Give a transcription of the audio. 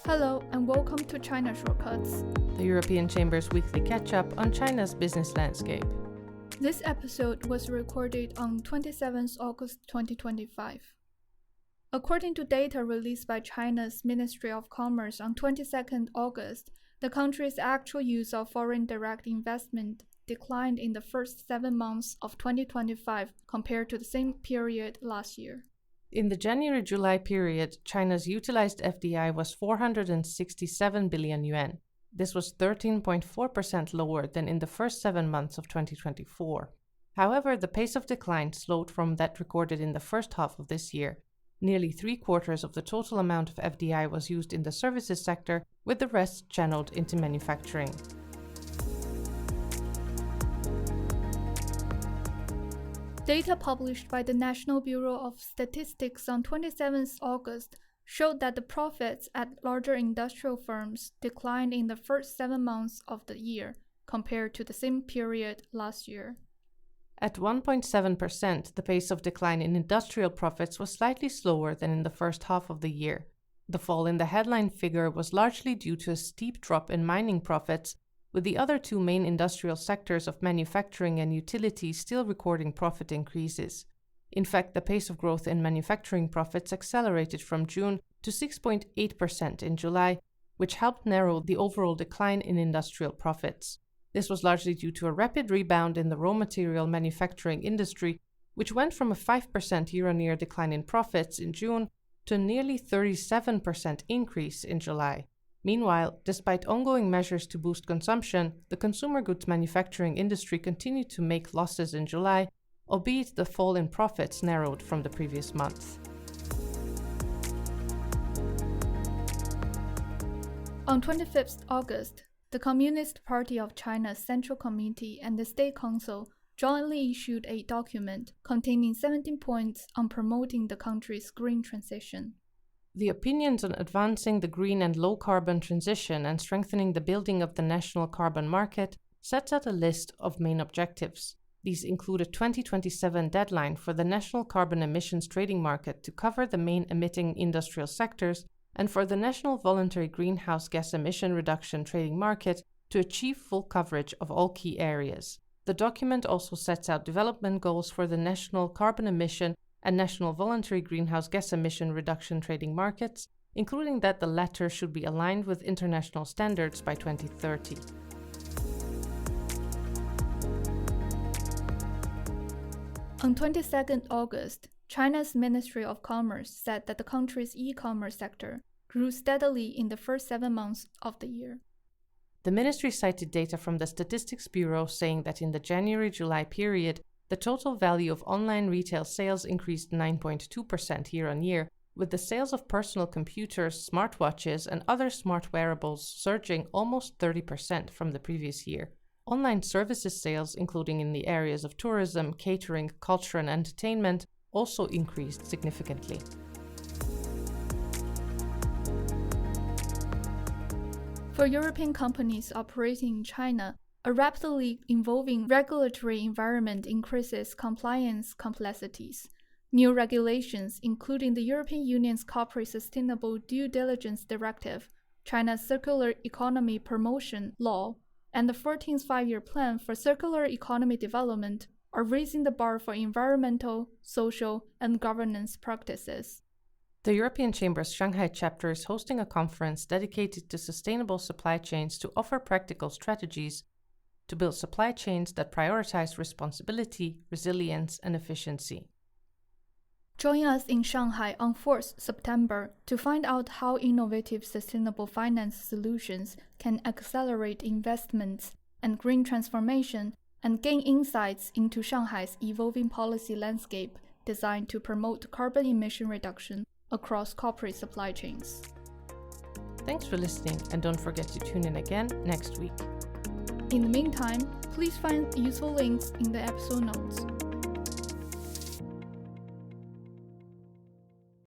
Hello and welcome to China Shortcuts, the European Chamber's weekly catch-up on China's business landscape. This episode was recorded on 27th August 2025. According to data released by China's Ministry of Commerce on 22nd August, the country's actual use of foreign direct investment declined in the first 7 months of 2025 compared to the same period last year. In the January-July period, China's utilized FDI was 467 billion yuan. This was 13.4% lower than in the first 7 months of 2024. However, the pace of decline slowed from that recorded in the first half of this year. Nearly 3/4 of the total amount of FDI was used in the services sector, with the rest channeled into manufacturing. Data published by the National Bureau of Statistics on 27th August showed that the profits at larger industrial firms declined in the first 7 months of the year compared to the same period last year. At 1.7%, the pace of decline in industrial profits was slightly slower than in the first half of the year. The fall in the headline figure was largely due to a steep drop in mining profits, with the other two main industrial sectors of manufacturing and utilities still recording profit increases. In fact, the pace of growth in manufacturing profits accelerated from June to 6.8% in July, which helped narrow the overall decline in industrial profits. This was largely due to a rapid rebound in the raw material manufacturing industry, which went from a 5% year-on-year decline in profits in June to a nearly 37% increase in July. Meanwhile, despite ongoing measures to boost consumption, the consumer goods manufacturing industry continued to make losses in July, albeit the fall in profits narrowed from the previous month. On 25th August, the Communist Party of China's Central Committee and the State Council jointly issued a document containing 17 points on promoting the country's green transition. The opinions on advancing the green and low-carbon transition and strengthening the building of the national carbon market sets out a list of main objectives. These include a 2027 deadline for the national carbon emissions trading market to cover the main emitting industrial sectors and for the national voluntary greenhouse gas emission reduction trading market to achieve full coverage of all key areas. The document also sets out development goals for the national carbon emission and national voluntary greenhouse gas emission reduction trading markets, including that the latter should be aligned with international standards by 2030. On 22nd August, China's Ministry of Commerce said that the country's e-commerce sector grew steadily in the first 7 months of the year. The ministry cited data from the Statistics Bureau saying that in the January-July period, the total value of online retail sales increased 9.2% year-on-year, with the sales of personal computers, smartwatches, and other smart wearables surging almost 30% from the previous year. Online services sales, including in the areas of tourism, catering, culture, and entertainment, also increased significantly. For European companies operating in China, a rapidly evolving regulatory environment increases compliance complexities. New regulations, including the European Union's Corporate Sustainable Due Diligence Directive, China's Circular Economy Promotion Law, and the 14th Five-Year Plan for Circular Economy Development, are raising the bar for environmental, social, and governance practices. The European Chamber's Shanghai chapter is hosting a conference dedicated to sustainable supply chains to offer practical strategies to build supply chains that prioritize responsibility, resilience, and efficiency. Join us in Shanghai on 4th September to find out how innovative sustainable finance solutions can accelerate investments and green transformation and gain insights into Shanghai's evolving policy landscape designed to promote carbon emission reduction across corporate supply chains. Thanks for listening, and don't forget to tune in again next week. In the meantime, please find useful links in the episode notes.